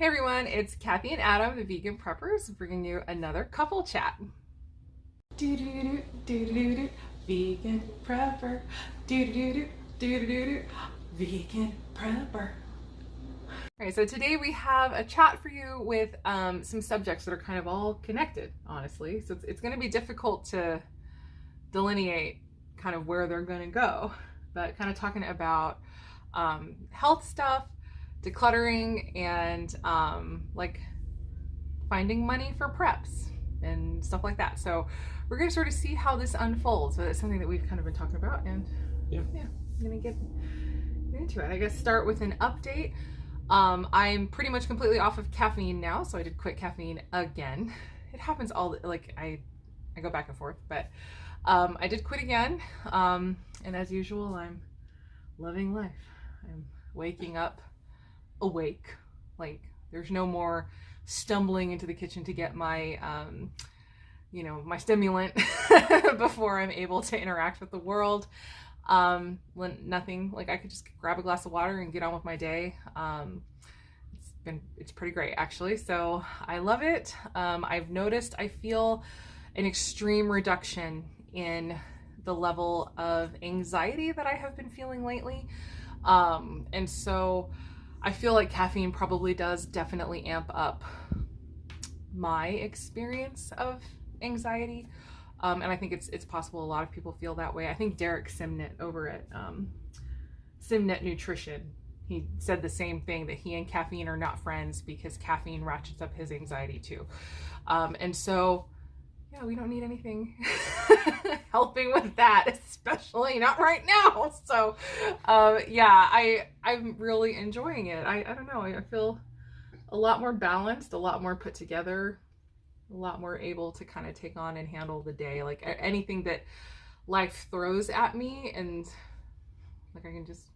Hey everyone, it's Kathy and Adam, the Vegan Preppers, bringing you another couple chat. Do-do-do-do-do-do-do, Vegan Prepper. Do-do-do-do-do-do-do, Vegan Prepper. Alright, so today we have a chat for you with some subjects that are kind of all connected, honestly. So it's going to be difficult to delineate kind of where they're going to go, but kind of talking about health stuff, decluttering, and like finding money for preps and stuff like that. So we're going to sort of see how this unfolds. But it's something that we've kind of been talking about, and yeah I'm going to get into it. I guess start with an update. I'm pretty much completely off of caffeine now, so I did quit caffeine again. It happens all, like, I go back and forth, but I did quit again, and as usual, I'm loving life. I'm waking up awake. Like, there's no more stumbling into the kitchen to get my my stimulant before I'm able to interact with the world. Nothing, like, I could just grab a glass of water and get on with my day. It's pretty great, actually, so I love it. I've noticed I feel an extreme reduction in the level of anxiety that I have been feeling lately, and so I feel like caffeine probably does definitely amp up my experience of anxiety. And I think it's possible a lot of people feel that way. I think Derek Simnett over at Simnett Nutrition, he said the same thing, that he and caffeine are not friends because caffeine ratchets up his anxiety too. And so, yeah, we don't need anything helping with that, especially not right now. So, yeah, I'm really enjoying it. I don't know. I feel a lot more balanced, a lot more put together, a lot more able to kind of take on and handle the day, like anything that life throws at me, and like I can just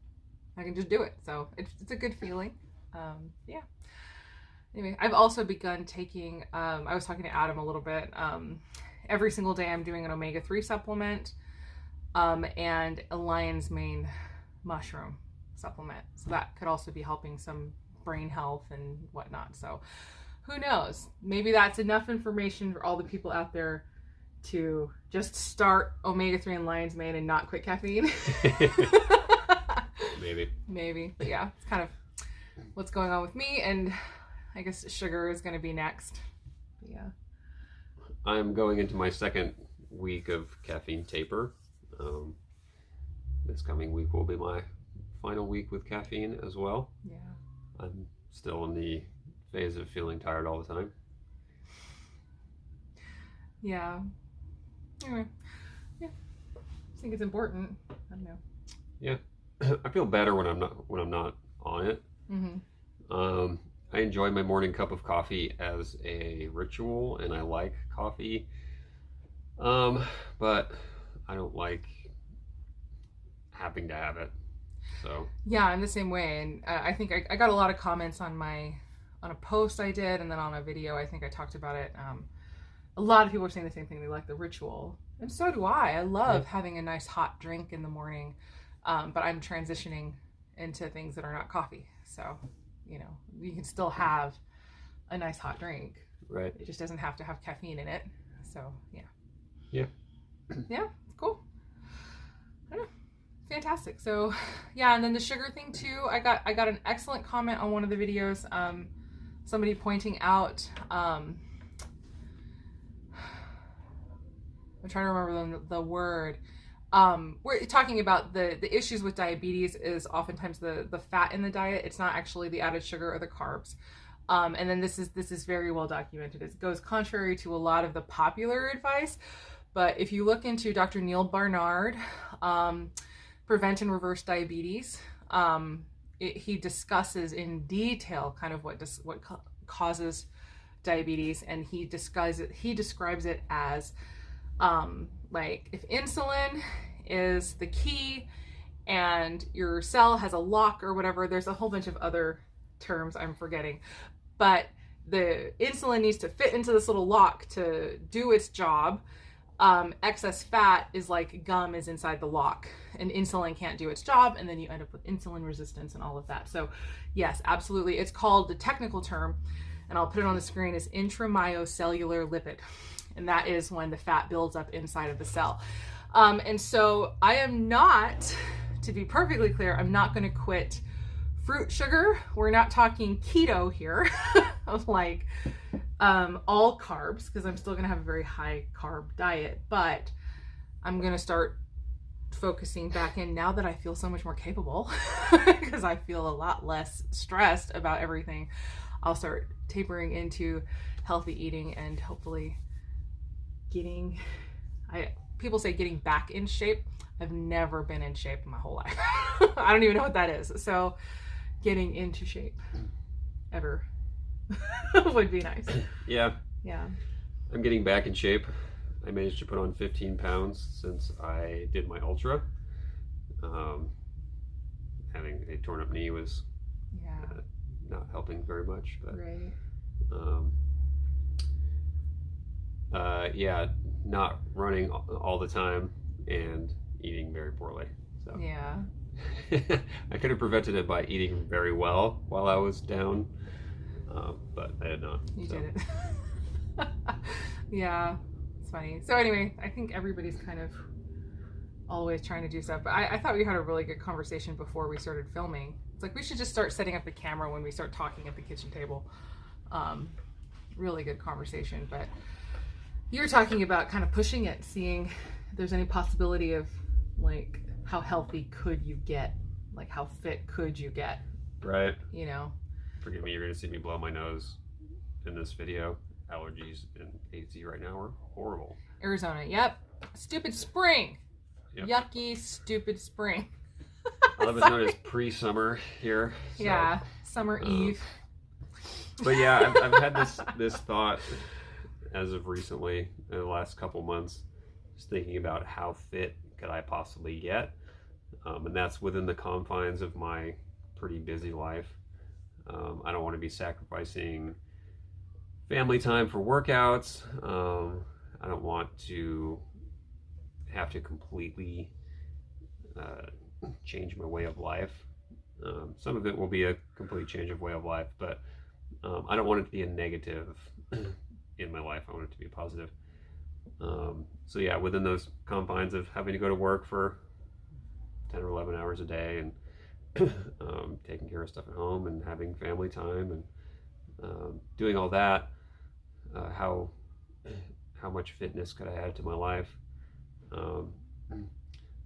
do it. So it's a good feeling. Yeah. Anyway, I've also begun taking, I was talking to Adam a little bit, every single day I'm doing an omega-3 supplement, and a lion's mane mushroom supplement. So that could also be helping some brain health and whatnot. So who knows? Maybe that's enough information for all the people out there to just start omega-3 and lion's mane and not quit caffeine. Maybe. But yeah, it's kind of what's going on with me, and I guess sugar is going to be next. But yeah. I'm going into my second week of caffeine taper. This coming week will be my final week with caffeine as well. Yeah. I'm still in the phase of feeling tired all the time. Yeah. Anyway. Yeah. I think it's important. I don't know. Yeah. I feel better when I'm not on it. Mm-hmm. I enjoy my morning cup of coffee as a ritual, and I like coffee. But I don't like having to have it. So yeah, I'm the same way, and I think I got a lot of comments on a post I did, and then on a video I think I talked about it. A lot of people are saying the same thing. They like the ritual, and so do I. I love having a nice hot drink in the morning, but I'm transitioning into things that are not coffee. So, you can still have a nice hot drink. Right. It just doesn't have to have caffeine in it. So, yeah. Yeah. Yeah, it's cool. I don't know. Fantastic. So, yeah, and then the sugar thing too. I got an excellent comment on one of the videos. Somebody pointing out, I'm trying to remember the word. We're talking about the issues with diabetes is oftentimes the fat in the diet. It's not actually the added sugar or the carbs. And then this is very well documented. It goes contrary to a lot of the popular advice. But if you look into Dr. Neil Barnard, Prevent and Reverse Diabetes, he discusses in detail kind of what causes diabetes, and he describes it as like if insulin is the key and your cell has a lock or whatever. There's a whole bunch of other terms I'm forgetting, but the insulin needs to fit into this little lock to do its job. excess fat is like gum is inside the lock, and insulin can't do its job, and then you end up with insulin resistance and all of that. So yes, absolutely. It's called, the technical term, and I'll put it on the screen, is intramyocellular lipid. And that is when the fat builds up inside of the cell. And so I am not, to be perfectly clear, I'm not going to quit fruit sugar. We're not talking keto here of like all carbs, because I'm still going to have a very high carb diet, but I'm going to start focusing back in now that I feel so much more capable, because I feel a lot less stressed about everything. I'll start tapering into healthy eating and hopefully people say getting back in shape. I've never been in shape in my whole life. I don't even know what that is. So getting into shape ever would be nice. Yeah. Yeah. I'm getting back in shape. I managed to put on 15 pounds since I did my ultra. Having a torn up knee was not helping very much, but right. Yeah, not running all the time and eating very poorly. So yeah, I could have prevented it by eating very well while I was down, but I did not. You did it. Yeah, it's funny. So anyway, I think everybody's kind of always trying to do stuff, but I thought we had a really good conversation before we started filming. It's like we should just start setting up the camera when we start talking at the kitchen table. Really good conversation, but you're talking about kind of pushing it, seeing if there's any possibility of like how healthy could you get, like how fit could you get, right? You know, forgive me, you're gonna see me blow my nose in this video. Allergies in AZ right now are horrible. Arizona, yep. Stupid spring. Yep. Yucky, stupid spring. I love it's known as pre-summer here. So, yeah, summer eve. But yeah, I've had this thought as of recently, in the last couple months, just thinking about how fit could I possibly get, and that's within the confines of my pretty busy life. I don't want to be sacrificing family time for workouts. I don't want to have to completely change my way of life. Some of it will be a complete change of way of life, but I don't want it to be a negative in my life. I want it to be positive. So yeah, within those confines of having to go to work for 10 or 11 hours a day and taking care of stuff at home and having family time and doing all that, how much fitness could I add to my life?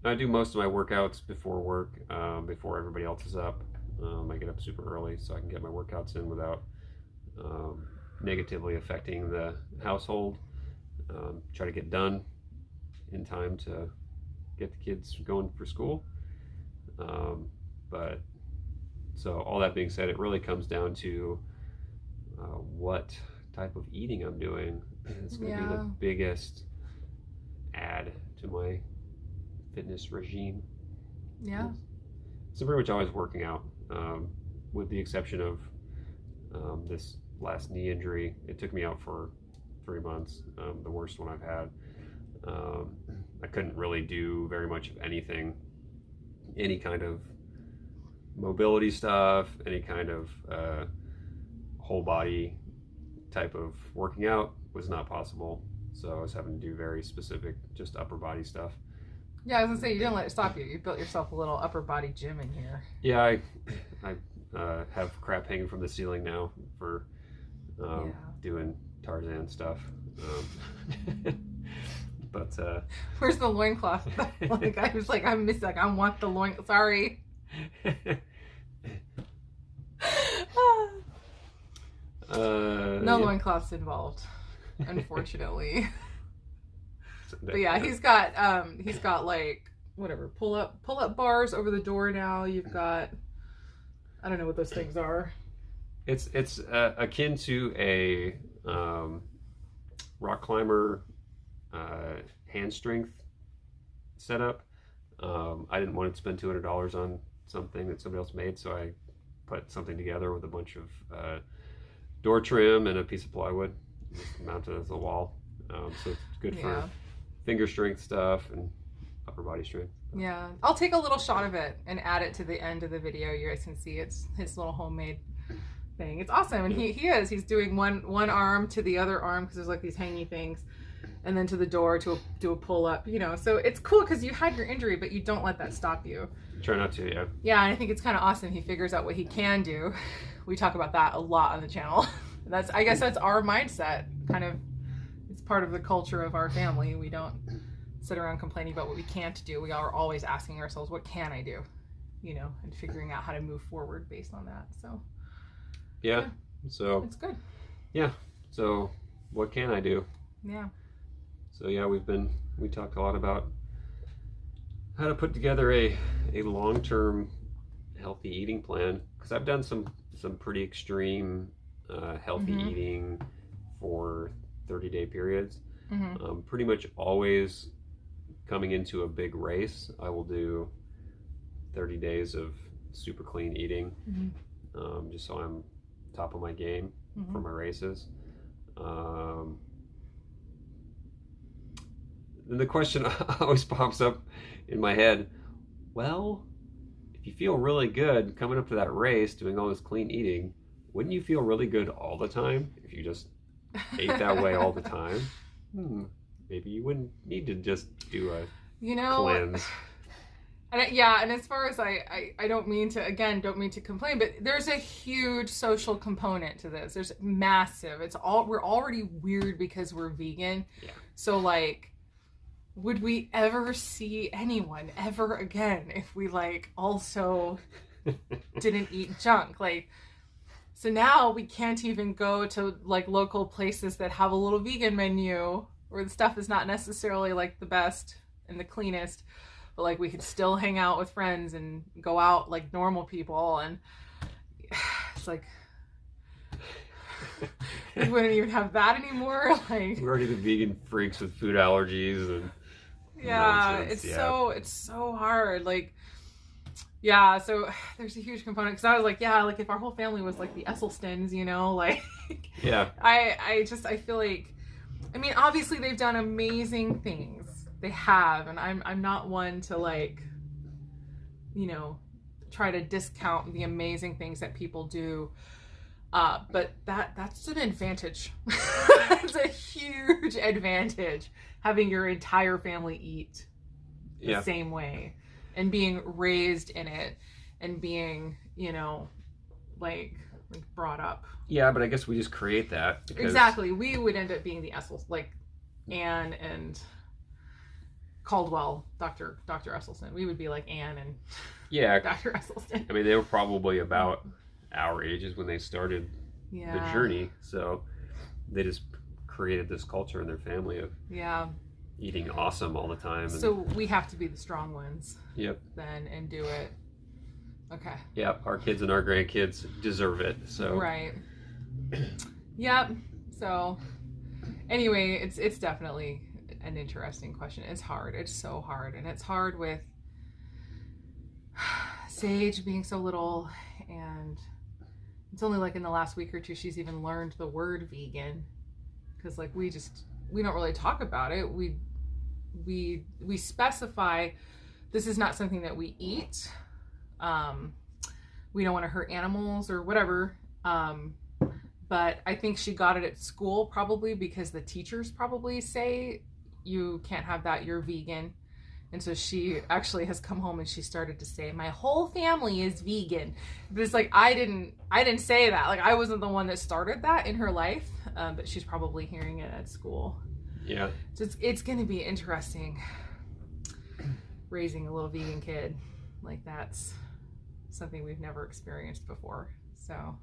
I do most of my workouts before work, before everybody else is up. I get up super early so I can get my workouts in without negatively affecting the household. Try to get done in time to get the kids going for school. But so all that being said, it really comes down to what type of eating I'm doing. It's going to be the biggest add to my fitness regime. Yeah. So pretty much always working out, with the exception of this last knee injury. It took me out for 3 months, the worst one I've had. I couldn't really do very much of anything, any kind of mobility stuff, any kind of whole body type of working out was not possible. So I was having to do very specific, just upper body stuff. Yeah, I was gonna say, you didn't let it stop you. You built yourself a little upper body gym in here. Yeah, I have crap hanging from the ceiling now for doing Tarzan stuff. But where's the loincloth? Like I was like, I miss, like I want the loin. Sorry. No loincloths involved, unfortunately. But yeah, he's got like whatever pull up bars over the door now. You've got, I don't know what those things are. It's akin to a rock climber hand strength setup. I didn't want to spend $200 on something that somebody else made, so I put something together with a bunch of door trim and a piece of plywood, just mounted as a wall. So it's good for finger strength stuff and upper body strength. Yeah, I'll take a little shot of it and add it to the end of the video. You guys can see it's his little homemade thing. It's awesome, and he's doing one arm to the other arm because there's like these hangy things, and then to the door to do a pull up. You know, so it's cool because you had your injury, but you don't let that stop you. Try not to, yeah. Yeah, and I think it's kind of awesome. He figures out what he can do. We talk about that a lot on the channel. I guess that's our mindset. Kind of, it's part of the culture of our family. We don't sit around complaining about what we can't do. We are always asking ourselves, what can I do? You know, and figuring out how to move forward based on that. So yeah. So it's good. Yeah. So what can I do? Yeah. So yeah, we talked a lot about how to put together a long-term healthy eating plan, because I've done some pretty extreme healthy eating for 30-day periods. Pretty much always coming into a big race, I will do 30 days of super clean eating, just so I'm top of my game for my races. Then the question always pops up in my head, well, if you feel really good coming up to that race doing all this clean eating, wouldn't you feel really good all the time if you just ate that way all the time? Maybe you wouldn't need to just do a cleanse. And as far as I don't mean to complain, but there's a huge social component to this. There's massive. We're already weird because we're vegan. Yeah. So like, would we ever see anyone ever again if we like also didn't eat junk? Like, so now we can't even go to like local places that have a little vegan menu where the stuff is not necessarily like the best and the cleanest, but like we could still hang out with friends and go out like normal people. And it's like, we wouldn't even have that anymore. Like, we're already the vegan freaks with food allergies and nonsense. It's so hard. Like, yeah, so there's a huge component because I was like, yeah, like if our whole family was like the Esselstyns, you know, like, yeah, I feel like, I mean, obviously they've done amazing things. They have, and I'm not one to like, you know, try to discount the amazing things that people do. But that's an advantage. It's a huge advantage having your entire family eat the same way and being raised in it and being, you know, like brought up. Yeah, but I guess we just create that. Exactly. We would end up being the Essels, like Anne and Caldwell, Dr. Esselstyn. We would be like Anne and Dr. Esselstyn. I mean, they were probably about our ages when they started the journey, so they just created this culture in their family of eating awesome all the time. So we have to be the strong ones. Yep. Then and do it. Okay. Yep. Our kids and our grandkids deserve it. So. Right. Yep. So anyway, it's definitely an interesting question. It's hard. It's so hard, and it's hard with Sage being so little, and it's only like in the last week or two she's even learned the word vegan, because like we don't really talk about it. We specify this is not something that we eat. We don't want to hurt animals or whatever. But I think she got it at school probably because the teachers probably say you can't have that, you're vegan. And so she actually has come home and she started to say, my whole family is vegan. But it's like, I didn't say that. Like, I wasn't the one that started that in her life, but she's probably hearing it at school. Yeah. So it's going to be interesting raising a little vegan kid. Like, that's something we've never experienced before. So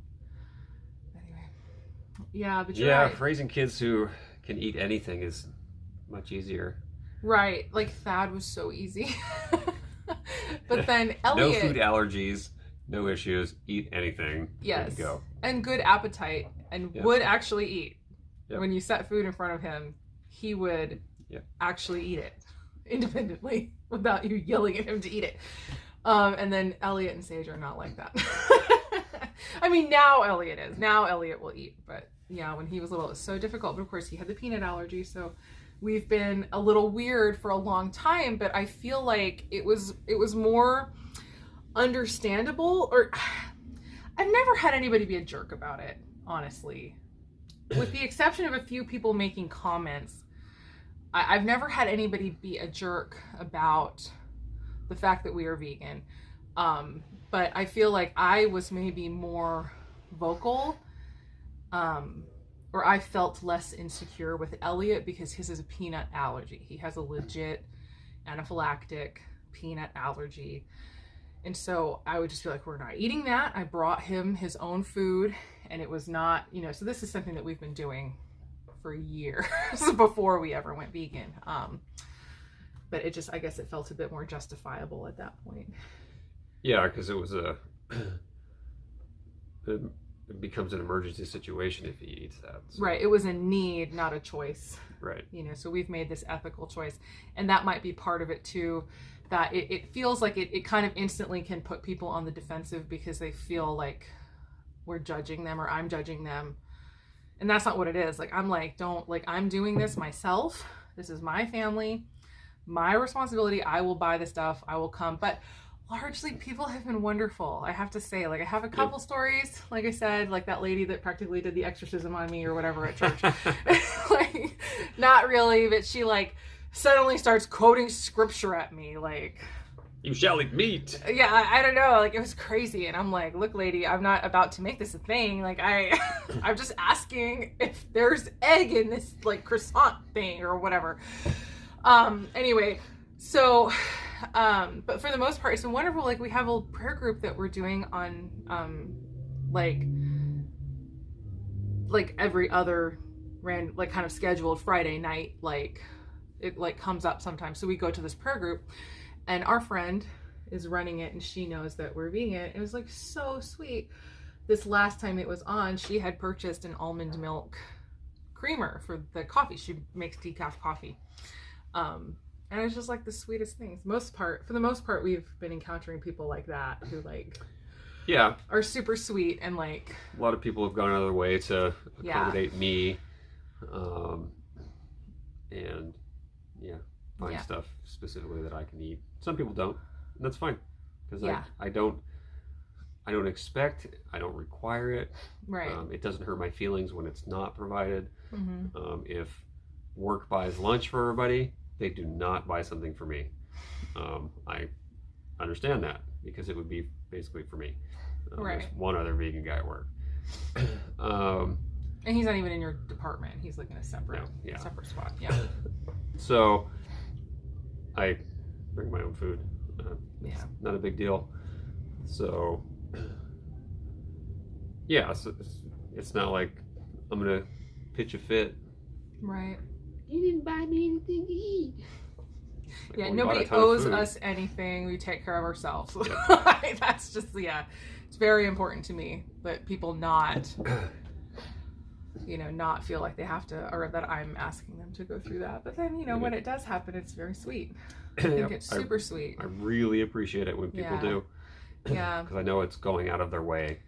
anyway, yeah, but you're right. Raising kids who can eat anything is much easier. Right, like Thad was so easy. But then Elliot, no food allergies, no issues, eat anything. Yes, go. And good appetite, and would actually eat. When you set food in front of him, he would actually eat it independently without you yelling at him to eat it. And then Elliot and Sage are not like that. I mean, now Elliot is. Now Elliot will eat, but yeah, when he was little, it was so difficult. But of course, he had the peanut allergy, so we've been a little weird for a long time, but I feel like it was more understandable, or I've never had anybody be a jerk about it, honestly. With the exception of a few people making comments, I've never had anybody be a jerk about the fact that we are vegan. But I feel like I was maybe more vocal, or I felt less insecure with Elliot because his is a peanut allergy. He has a legit anaphylactic peanut allergy. And so I would just be like, we're not eating that. I brought him his own food, and it was not, so this is something that we've been doing for years before we ever went vegan. But it just, I guess it felt a bit more justifiable at that point. Yeah, because it was it becomes an emergency situation if he eats that. So. Right. It was a need, not a choice. Right. So we've made this ethical choice. And that might be part of it too, that it feels like it kind of instantly can put people on the defensive because they feel like we're judging them or I'm judging them. And that's not what it is. Like, I'm like, I'm doing this myself. This is my family, my responsibility. I will buy the stuff. I will come. But largely people have been wonderful. I have to say, like, I have a couple stories, like I said, like that lady that practically did the exorcism on me or whatever at church. Like, not really, but she like suddenly starts quoting scripture at me, like, you shall eat meat. Yeah, I don't know, like, it was crazy. And I'm like, look, lady, I'm not about to make this a thing. Like, I'm just asking if there's egg in this, like, croissant thing or whatever. Anyway, so, but for the most part, it's been wonderful. Like, we have a prayer group that we're doing on, like every other like kind of scheduled Friday night, like, it like comes up sometimes. So we go to this prayer group, and our friend is running it, and she knows that we're vegan. It was like so sweet. This last time it was on, she had purchased an almond milk creamer for the coffee. She makes decaf coffee. And it was just like the sweetest things. For the most part, we've been encountering people like that who like, yeah, are super sweet and like. A lot of people have gone out of their way to accommodate me, and find stuff specifically that I can eat. Some people don't, and that's fine, because I don't expect, I don't require it. Right. It doesn't hurt my feelings when it's not provided. Mm-hmm. If work buys lunch for everybody, they do not buy something for me. I understand that, because it would be basically for me. Right. There's one other vegan guy at work. And he's not even in your department. He's like in a separate spot. Yeah. So I bring my own food. It's not a big deal. So it's not like I'm gonna pitch a fit. Right. You didn't buy me anything to eat. Like, yeah, nobody owes us anything. We take care of ourselves. Yeah. That's just, it's very important to me that people not feel like they have to, or that I'm asking them to go through that. But then, when it does happen, it's very sweet. I think it's super sweet. I really appreciate it when people do. Yeah. Because I know it's going out of their way.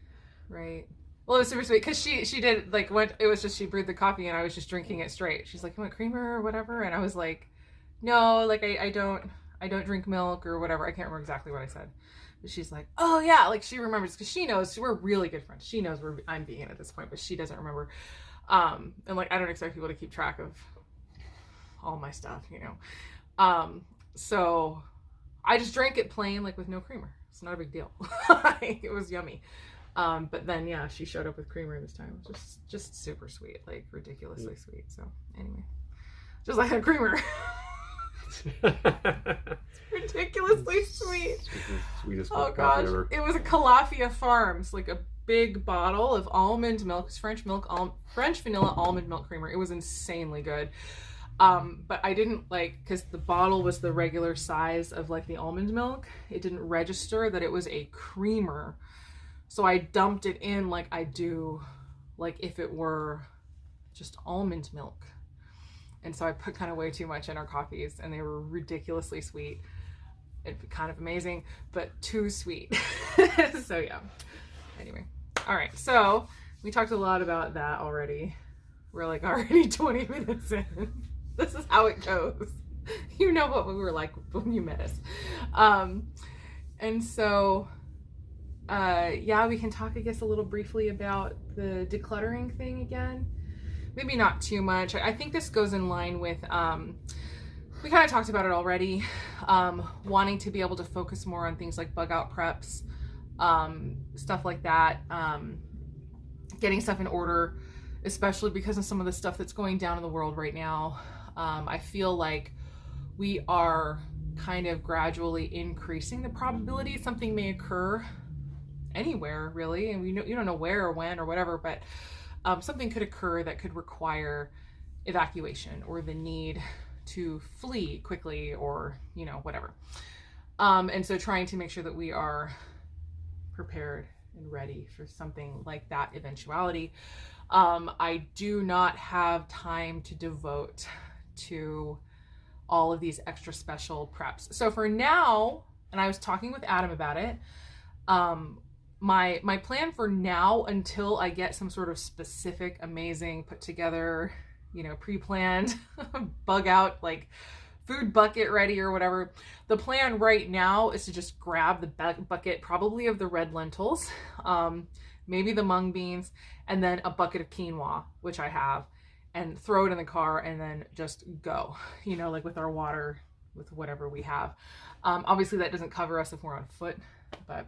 Right. Well, it was super sweet because she did, like, it was just, she brewed the coffee and I was just drinking it straight. She's like, you want creamer or whatever? And I was like, no, like, I don't drink milk or whatever. I can't remember exactly what I said. But she's like, oh yeah, like, she remembers, because she knows, we're really good friends. She knows I'm vegan at this point, but she doesn't remember. And like, I don't expect people to keep track of all my stuff, So I just drank it plain, like, with no creamer. It's not a big deal. It was yummy. But then, she showed up with creamer this time. Just super sweet, like, ridiculously sweet. So anyway, just like a creamer. It's ridiculously sweet. Sweetest oh gosh, ever. It was a Calafia Farms, like a big bottle of almond milk. It's French vanilla almond milk creamer. It was insanely good. But I didn't because the bottle was the regular size of like the almond milk. It didn't register that it was a creamer. So I dumped it in like I do, like if it were just almond milk. And so I put kind of way too much in our coffees, and they were ridiculously sweet. It'd be kind of amazing, but too sweet. So yeah. Anyway. All right. So we talked a lot about that already. We're like already 20 minutes in. This is how it goes. You know what we were like when you met us. And so, yeah, we can talk, I guess, a little briefly about the decluttering thing again. Maybe not too much. I think this goes in line with, we kind of talked about it already, wanting to be able to focus more on things like bug out preps, stuff like that, getting stuff in order, especially because of some of the stuff that's going down in the world right now. I feel like we are kind of gradually increasing the probability something may occur anywhere, really, and you don't know where or when or whatever, but something could occur that could require evacuation or the need to flee quickly, or whatever. And so trying to make sure that we are prepared and ready for something like that eventuality. I do not have time to devote to all of these extra special preps. So for now, and I was talking with Adam about it, my plan for now, until I get some sort of specific, amazing, put together, pre-planned bug out, like food bucket ready or whatever. The plan right now is to just grab the bucket, probably of the red lentils, maybe the mung beans, and then a bucket of quinoa, which I have, and throw it in the car and then just go, like with our water, with whatever we have. Obviously that doesn't cover us if we're on foot, but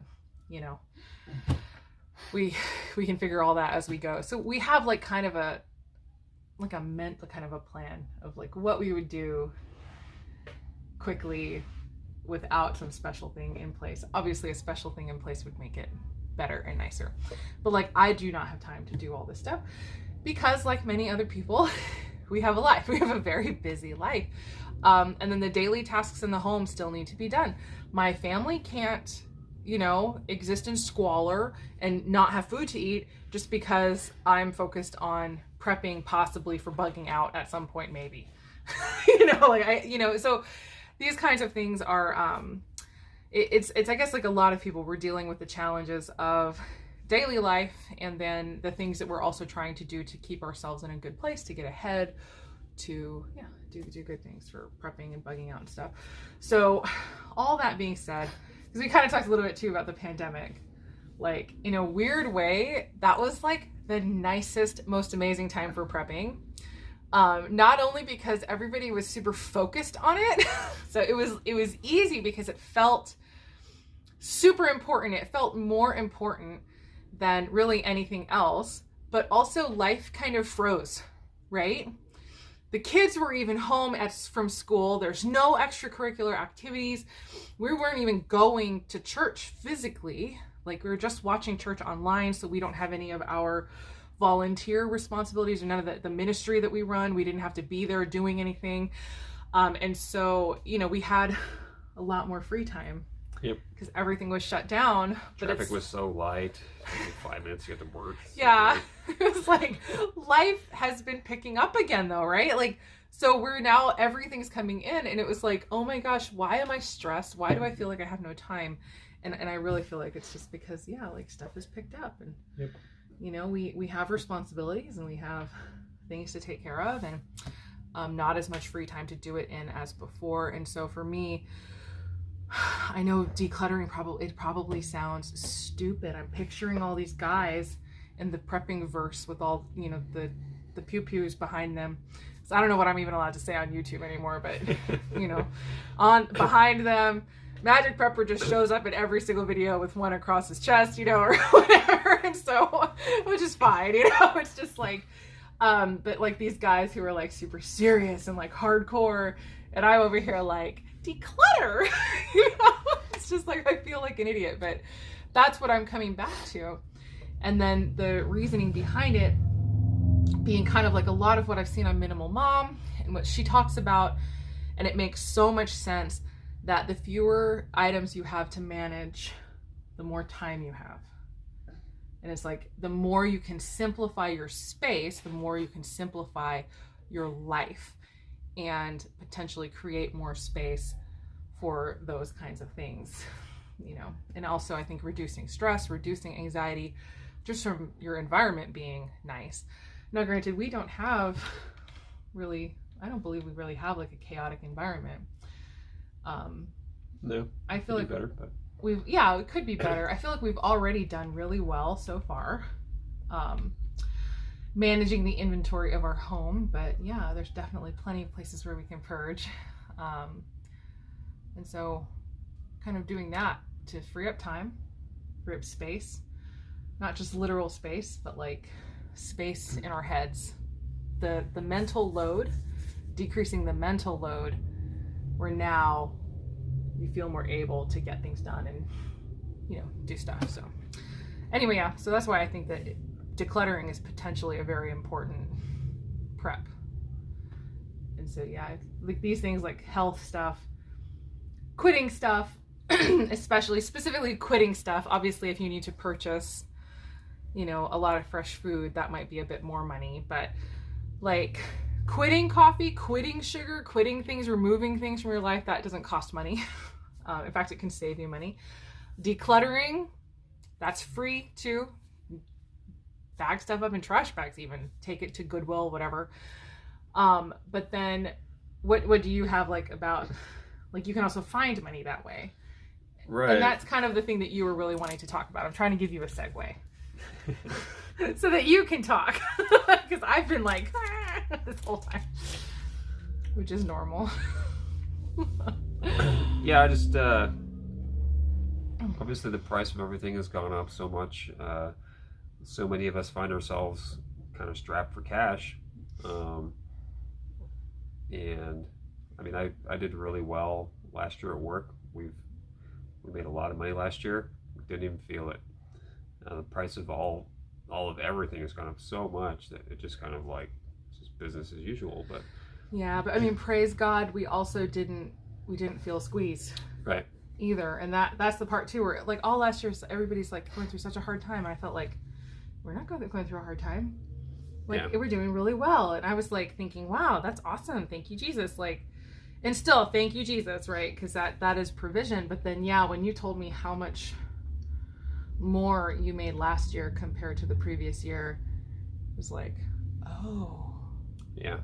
we can figure all that as we go. So we have like kind of a plan of like what we would do quickly without some special thing in place. Obviously a special thing in place would make it better and nicer, but like I do not have time to do all this stuff because, like many other people, we have a life. We have a very busy life, and then the daily tasks in the home still need to be done. My family can't exist in squalor and not have food to eat just because I'm focused on prepping possibly for bugging out at some point, maybe. So these kinds of things are, it's I guess like a lot of people, we're dealing with the challenges of daily life and then the things that we're also trying to do to keep ourselves in a good place, to get ahead, to do good things for prepping and bugging out and stuff. So all that being said, because we kind of talked a little bit too about the pandemic, like in a weird way, that was like the nicest, most amazing time for prepping. Not only because everybody was super focused on it, so it was easy because it felt super important. It felt more important than really anything else, but also life kind of froze, right? The kids were even home from school. There's no extracurricular activities. We weren't even going to church physically. Like we were just watching church online, so we don't have any of our volunteer responsibilities or none of the ministry that we run. We didn't have to be there doing anything. And so, we had a lot more free time. Yep. Because everything was shut down. Traffic was so light. 5 minutes to get to work. Yeah. It was like life has been picking up again though, right? Like, so we're now, everything's coming in and it was like, oh my gosh, why am I stressed? Why do I feel like I have no time? And I really feel like it's just because, like stuff is picked up and, yep. We have responsibilities and we have things to take care of and not as much free time to do it in as before. And so for me, I know decluttering probably sounds stupid. I'm picturing all these guys in the prepping verse with all, the pew-pews behind them. So I don't know what I'm even allowed to say on YouTube anymore, but on behind them, Magic Prepper just shows up in every single video with one across his chest, or whatever. And so, which is fine, it's just like, but like these guys who are like super serious and like hardcore, and I'm over here like, declutter, it's just like, I feel like an idiot, but that's what I'm coming back to. And then the reasoning behind it being kind of like a lot of what I've seen on Minimal Mom and what she talks about, and it makes so much sense that the fewer items you have to manage, the more time you have. And it's like, the more you can simplify your space, the more you can simplify your life and potentially create more space for those kinds of things, and also I think reducing stress, reducing anxiety, just from your environment being nice. Now, granted, we don't have really I don't believe we really have like a chaotic environment. No, I feel like better, but it could be better. I feel like we've already done really well so far, managing the inventory of our home. But yeah, there's definitely plenty of places where we can purge, and so kind of doing that to free up time, free up space, not just literal space, but like space in our heads. The mental load, decreasing the mental load, where now we feel more able to get things done and, you know, do stuff. So anyway, yeah, so that's why I think that decluttering is potentially a very important prep. And so yeah, like these things like health stuff, quitting stuff, specifically quitting stuff. Obviously, if you need to purchase, you know, a lot of fresh food, that might be a bit more money, but like quitting coffee, quitting sugar, quitting things, removing things from your life, that doesn't cost money. In fact, it can save you money. Decluttering, that's free too. Bag stuff up in trash bags, even take it to Goodwill, whatever. But then what do you have like about, like you can also find money that way. right. And that's kind of the thing that you were really wanting to talk about. I'm trying to give you a segue so that you can talk, because I've been like this whole time, which is normal. Yeah, I just obviously the price of everything has gone up so much. So many of us find ourselves kind of strapped for cash, and I mean, I did really well last year at work. We made a lot of money last year. We didn't even feel it. The price of all of everything has gone up so much that it just kind of like it's just business as usual. But Yeah, but I mean, praise God, we also didn't feel squeezed right. either, and that's the part too, where like all last year everybody's like going through such a hard time, and I felt like we're not going through a hard time. Like we're doing really well, and I was like thinking, wow, that's awesome, thank you Jesus, like, and still thank you Jesus, right? Because that is provision. But then yeah, when you told me how much more you made last year compared to the previous year, it was like, Yeah.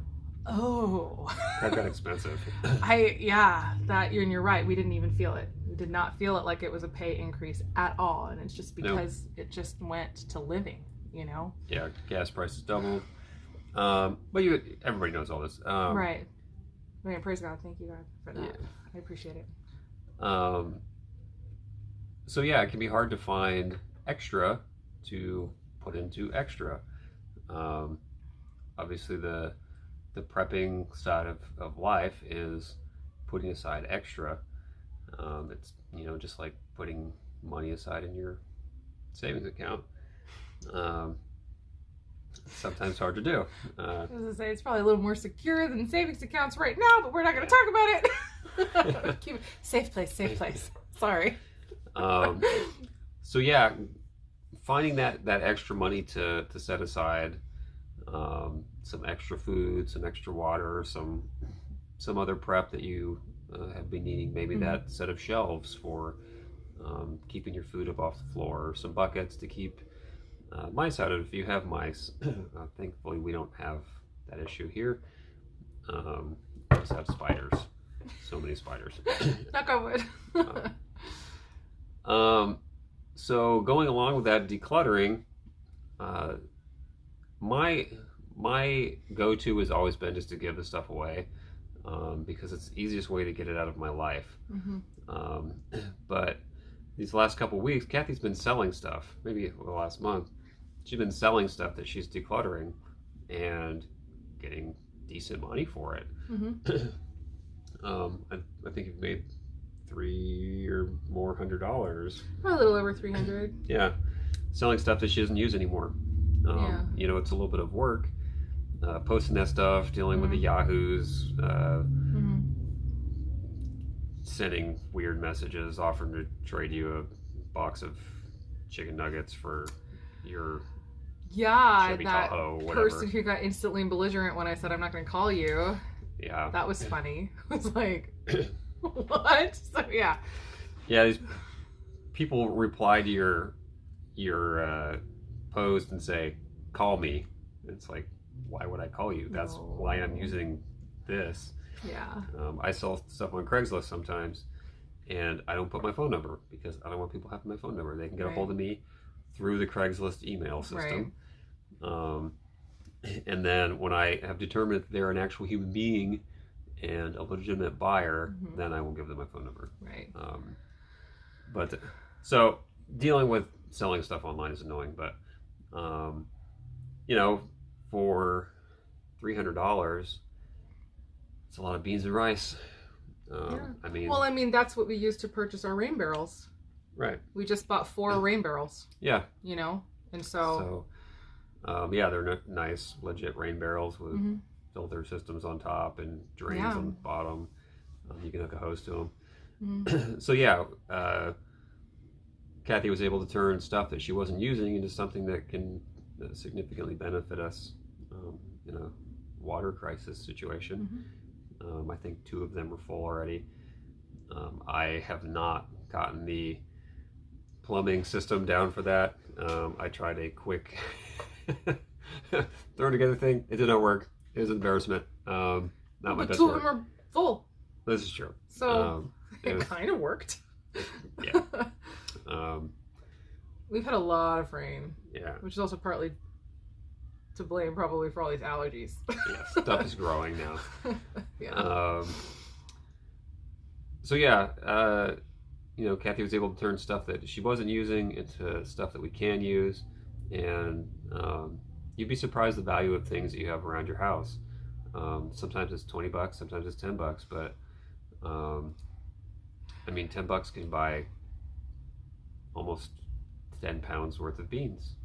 oh That got expensive. and you're right, we didn't even feel it. We did not feel it like it was a pay increase at all, and it's just because it just went to living, you know. Yeah, gas prices doubled. But everybody knows all this. Right. I mean, praise God, thank you God for that. Yeah. I appreciate it. So yeah, it can be hard to find extra to put into extra. Obviously the prepping side of life is putting aside extra. It's, you know, just like putting money aside in your savings account. Sometimes hard to do. I was gonna say, it's probably a little more secure than savings accounts right now, but we're not gonna talk about it. Safe place. Sorry. So yeah, finding that extra money to set aside, some extra food, some extra water, some other prep that you have been needing, maybe that set of shelves for keeping your food up off the floor, or some buckets to keep mice out of if you have mice. Thankfully we don't have that issue here. We just have spiders, so many spiders. Knock on wood. So going along with that decluttering, my go-to has always been just to give the stuff away, because it's the easiest way to get it out of my life. But these last couple weeks, Kathy's been selling stuff. Maybe the last month, she's been selling stuff that she's decluttering and getting decent money for it. I think you've made $300 or more. Probably a little over 300. Yeah, selling stuff that she doesn't use anymore. You know, it's a little bit of work, posting that stuff, dealing with the yahoos, sending weird messages, offering to trade you a box of chicken nuggets for your Chevy that Tahoe, person who got instantly belligerent when I said I'm not going to call you. Yeah, that was funny. I was like, what? So yeah, these people reply to your post and say, call me. It's like, why would I call you? That's why I'm using this. Yeah. I sell stuff on Craigslist sometimes, and I don't put my phone number because I don't want people having my phone number. They can get a hold of me through the Craigslist email system. And then when I have determined that they're an actual human being and a legitimate buyer, then I will give them my phone number. Right. But so dealing with selling stuff online is annoying, but you know, for $300, it's a lot of beans and rice. I mean, well, I mean, that's what we use to purchase our rain barrels. Right. We just bought 4 rain barrels. Yeah. You know, and so yeah, they're nice, legit rain barrels with filter systems on top and drains on the bottom. You can hook a hose to them. So yeah, Kathy was able to turn stuff that she wasn't using into something that can significantly benefit us in a water crisis situation. I think 2 of them are full already. I have not gotten the plumbing system down for that. I tried a quick throw together thing. It did not work. It was an embarrassment. Not my best 2 work. of them are full. This is true. So it kind of worked. Yeah. We've had a lot of rain. Yeah. Which is also partly to blame probably for all these allergies. Yeah, stuff is growing now. Yeah. So yeah, you know, Kathy was able to turn stuff that she wasn't using into stuff that we can use, and you'd be surprised the value of things that you have around your house. Sometimes it's $20, sometimes it's $10, but I mean, $10 can buy almost 10 pounds worth of beans.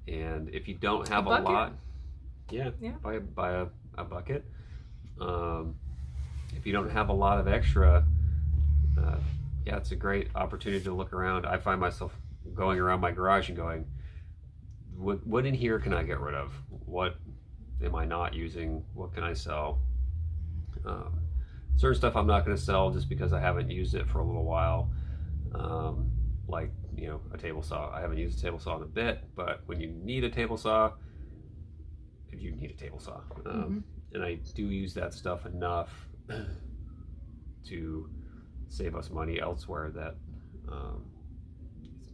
And if you don't have a lot, buy a bucket. If you don't have a lot of extra, yeah, it's a great opportunity to look around. I find myself going around my garage and going, what in here can I get rid of? What am I not using? What can I sell? Certain stuff I'm not going to sell just because I haven't used it for a little while. Like, you know, a table saw. I haven't used a table saw in a bit, but when you need a table saw, you need a table saw. And I do use that stuff enough to save us money elsewhere that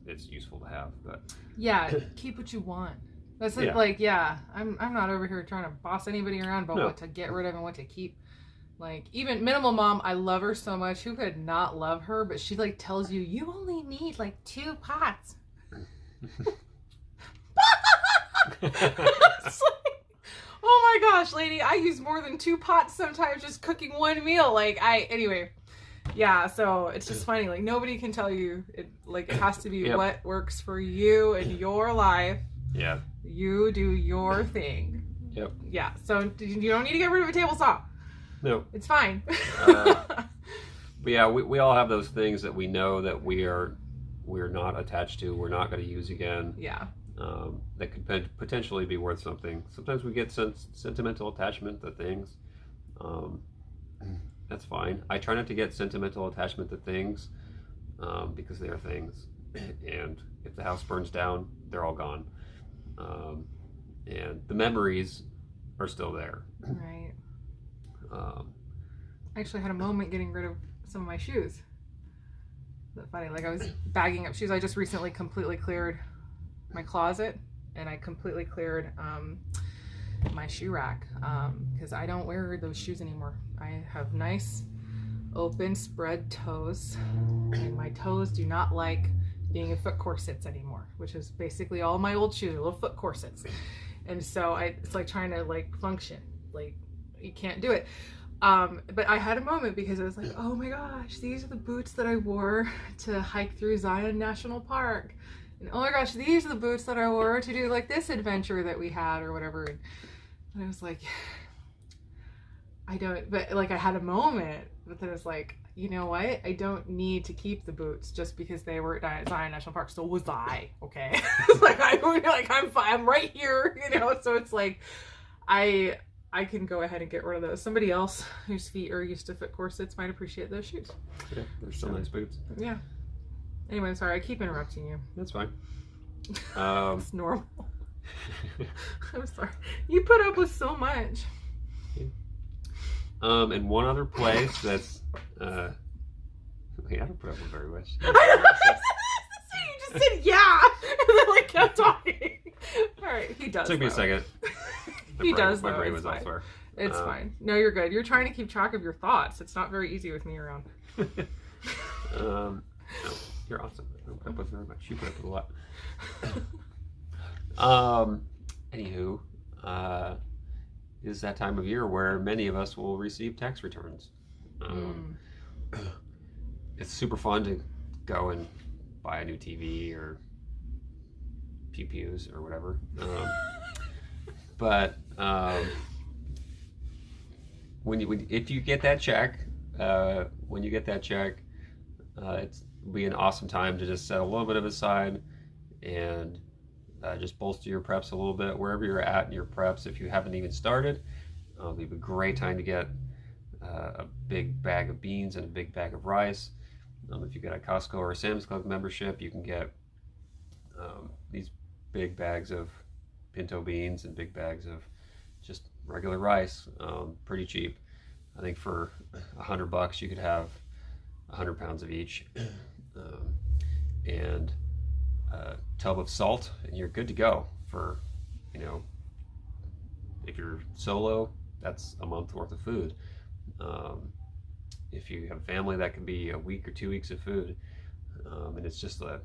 it's useful to have. But yeah, keep what you want. That's it. Like, yeah, I'm not over here trying to boss anybody around about what to get rid of and what to keep. Like, even Minimal Mom, I love her so much. Who could not love her? But she like tells you, you only need like 2 pots. It's like, oh my gosh, lady, I use more than 2 pots sometimes just cooking one meal. Anyway, yeah, so it's just funny. Like, nobody can tell you, it has to be what works for you in your life. Yeah. You do your thing. Yep. Yeah, so you don't need to get rid of a table saw. No. It's fine. But yeah, we all have those things that we know that we're not attached to, we're not going to use again. Yeah. That could potentially be worth something. Sometimes we get sentimental attachment to things. That's fine. I try not to get sentimental attachment to things because they are things. And if the house burns down, they're all gone. And the memories are still there. Right. I actually had a moment getting rid of some of my shoes. That's funny. Like, I was bagging up shoes. I just recently completely cleared my closet, and I completely cleared my shoe rack because I don't wear those shoes anymore. I have nice open spread toes, and my toes do not like being in foot corsets anymore, which is basically all my old shoes, little foot corsets. And so it's like trying to like function, like you can't do it. But I had a moment because I was like, oh my gosh, these are the boots that I wore to hike through Zion National Park. And oh my gosh, these are the boots that I wore to do like this adventure that we had or whatever. And I was like, but like I had a moment, but then it's like, you know what? I don't need to keep the boots just because they were at Zion National Park. So was I, okay? It's like, I'm fine. I'm right here, you know? So it's like, I can go ahead and get rid of those. Somebody else whose feet are used to foot corsets might appreciate those shoes. Yeah, they're still nice boots. Yeah. Anyway, I'm sorry. I keep interrupting you. That's fine. It's normal. I'm sorry. You put up with so much. Yeah. And one other place that's wait, I don't put up with very much. You just said yeah, and then like kept talking. All right, he does. Took me a second. He does. My though. brain It's was fine. elsewhere. It's fine. No, you're good. You're trying to keep track of your thoughts. It's not very easy with me around. No, you're awesome. I don't put up with very much. You put up with a lot. Anywho, is that time of year where many of us will receive tax returns. It's super fun to go and buy a new TV or pew-pews or whatever. But if you get that check, it's be an awesome time to just set a little bit of aside and just bolster your preps a little bit wherever you're at in your preps. If you haven't even started, it'll be a great time to get a big bag of beans and a big bag of rice. If you get a Costco or a Sam's Club membership, you can get these big bags of pinto beans and big bags of just regular rice, pretty cheap. I think for $100 you could have 100 pounds of each, and a tub of salt, and you're good to go for, if you're solo, that's a month worth of food. If you have family, that can be a week or 2 weeks of food, and it's just a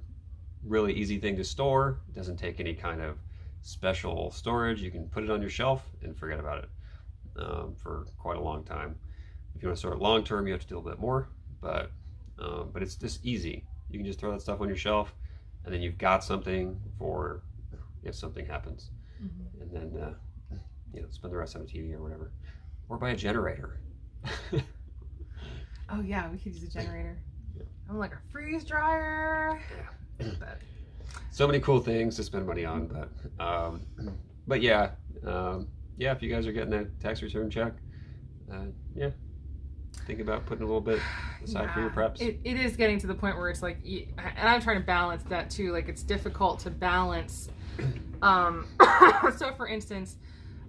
really easy thing to store. It doesn't take any kind of special storage. You can put it on your shelf and forget about it for quite a long time. If you want to store it long term, you have to do a little bit more, but it's just easy. You can just throw that stuff on your shelf, and then you've got something for if something happens. Mm-hmm. And then spend the rest on a TV or whatever, or buy a generator. Oh yeah, we could use a generator. Yeah. I'm like a freeze dryer. Yeah. So many cool things to spend money on, but yeah, if you guys are getting that tax return check, think about putting a little bit aside for your preps. It is getting to the point where it's like, and I'm trying to balance that too. Like, it's difficult to balance. So for instance,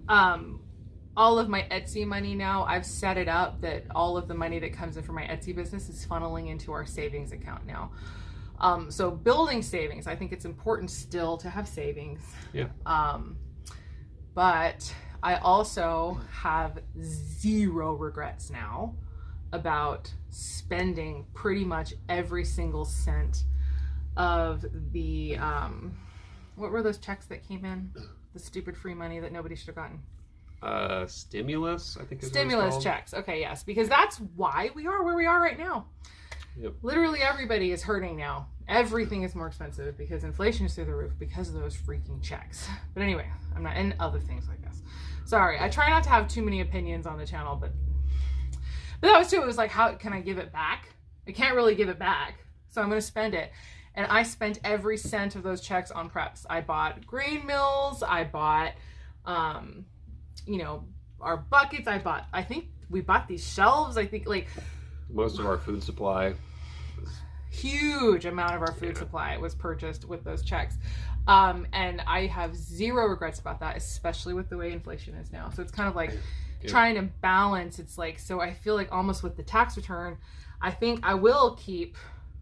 all of my Etsy money now, I've set it up that all of the money that comes in from my Etsy business is funneling into our savings account now. So building savings, I think it's important still to have savings. Yeah. But I also have zero regrets now about spending pretty much every single cent of the, what were those checks that came in? The stupid free money that nobody should have gotten. Stimulus, I think. Stimulus checks. Okay, yes, because that's why we are where we are right now. Yep. Literally everybody is hurting now. Everything is more expensive because inflation is through the roof because of those freaking checks. But anyway, I'm not, and other things like this. Sorry, I try not to have too many opinions on the channel, but that was too. It was like, how can I give it back? I can't really give it back, so I'm going to spend it. And I spent every cent of those checks on preps. I bought grain mills. I bought, our buckets. I think we bought these shelves. I think like most of our food supply. Huge amount of our food supply was purchased with those checks. And I have zero regrets about that, especially with the way inflation is now. So it's kind of like trying to balance. It's like, so I feel like almost with the tax return, I think I will keep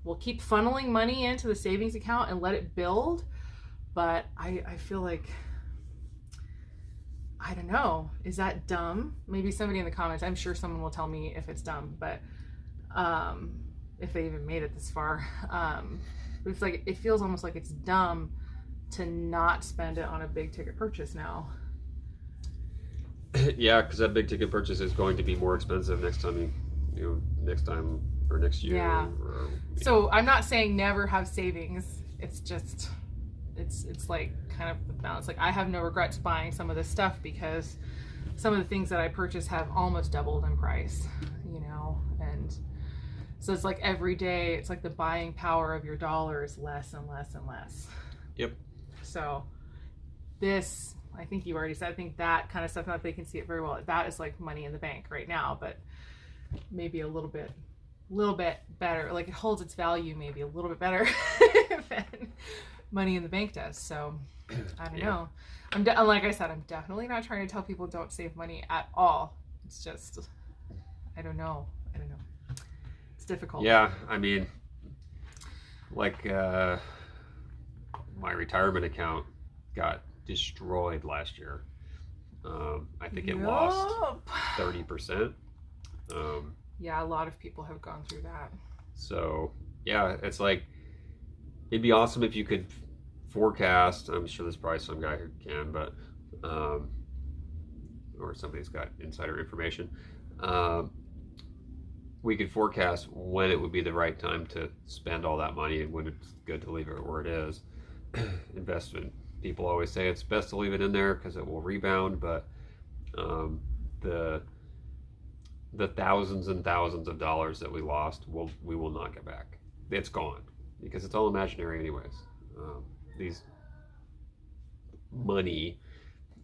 funneling money into the savings account and let it build. But I feel like, I don't know, is that dumb? Maybe somebody in the comments, I'm sure someone will tell me if it's dumb, but if they even made it this far. But it's like, it feels almost like it's dumb to not spend it on a big ticket purchase now. Yeah, because that big ticket purchase is going to be more expensive next time or next year. Yeah. So I'm not saying never have savings. It's just, it's like kind of the balance. Like, I have no regrets buying some of this stuff because some of the things that I purchased have almost doubled in price, and so it's like every day, it's like the buying power of your dollar is less and less and less. Yep. So this, I think you already said, I think that kind of stuff, not that they can see it very well, that is like money in the bank right now, but maybe a little bit better. Like, it holds its value maybe a little bit better than money in the bank does. So I don't know. Like I said, I'm definitely not trying to tell people don't save money at all. It's just, I don't know. It's difficult. Yeah, I mean, like my retirement account got destroyed last year. I think it lost 30%. Yeah, a lot of people have gone through that. So yeah, it's like, it'd be awesome if you could forecast. I'm sure there's probably some guy who can, but or somebody's got insider information. We could forecast when it would be the right time to spend all that money and when it's good to leave it where it is. Investment people always say it's best to leave it in there because it will rebound, but the thousands and thousands of dollars that we lost, we will not get back. It's gone because it's all imaginary anyways. These money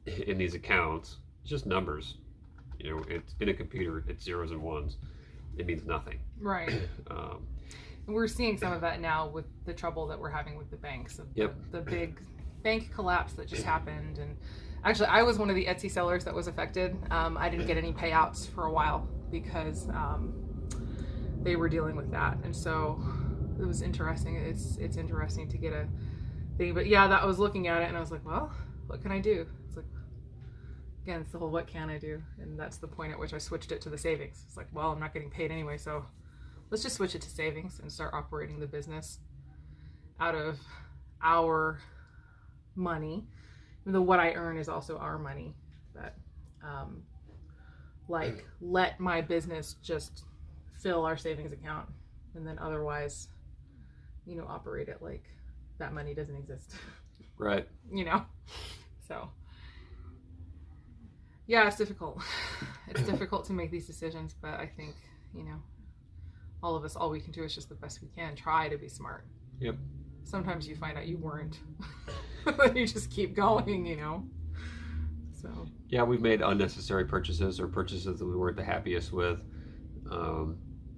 in these accounts, it's just numbers. You know, it's in a computer, it's zeros and ones. It means nothing. Right. And we're seeing some of that now with the trouble that we're having with the banks. The big bank collapse that just happened. And actually, I was one of the Etsy sellers that was affected. I didn't get any payouts for a while because they were dealing with that. And so it was interesting. It's interesting to get a thing. But yeah, I was looking at it and I was like, well, what can I do? It's like, again, it's the whole what can I do? And that's the point at which I switched it to the savings. It's like, well, I'm not getting paid anyway, so let's just switch it to savings and start operating the business out of our money. Even though what I earn is also our money. But like, let my business just fill our savings account and then otherwise, you know, operate it like that money doesn't exist. Right. You know? So yeah, it's difficult. It's difficult to make these decisions, but I think, you know, all of us, all we can do is just the best we can. Try to be smart. Yep. Sometimes you find out you weren't. You just keep going, you know? So. Yeah, we've made unnecessary purchases or purchases that we weren't the happiest with.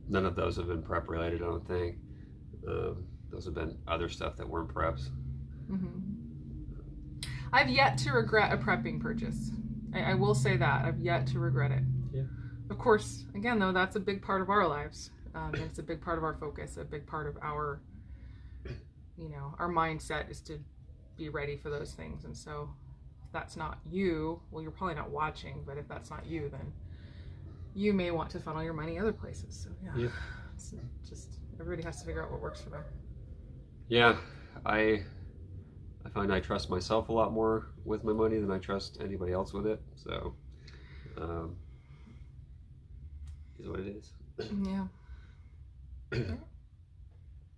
None of those have been prep related, I don't think. Those have been other stuff that weren't preps. Mm-hmm. I've yet to regret a prepping purchase. I will say that. I've yet to regret it. Yeah. Of course, again, though, that's a big part of our lives. And it's a big part of our focus, a big part of our, you know, our mindset is to be ready for those things. And so if that's not you, well, you're probably not watching, but if that's not you, then you may want to funnel your money other places. So yeah. It's just, everybody has to figure out what works for them. Yeah, I find I trust myself a lot more with my money than I trust anybody else with it. So, is what it is. Yeah.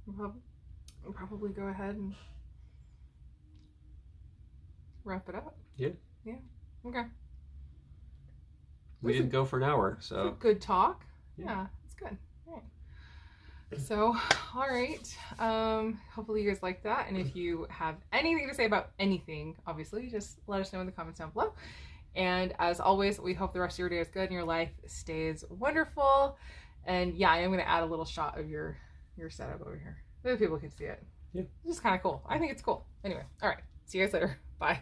We'll probably go ahead and wrap it up. Yeah. Yeah. Okay. We didn't go for an hour, so. Good talk. Yeah, it's good. All right. So, all right. Hopefully you guys like that. And if you have anything to say about anything, obviously, just let us know in the comments down below. And as always, we hope the rest of your day is good and your life stays wonderful. And yeah, I am going to add a little shot of your setup over here so that people can see it. Yeah. It's just kind of cool. I think it's cool. Anyway, all right. See you guys later. Bye.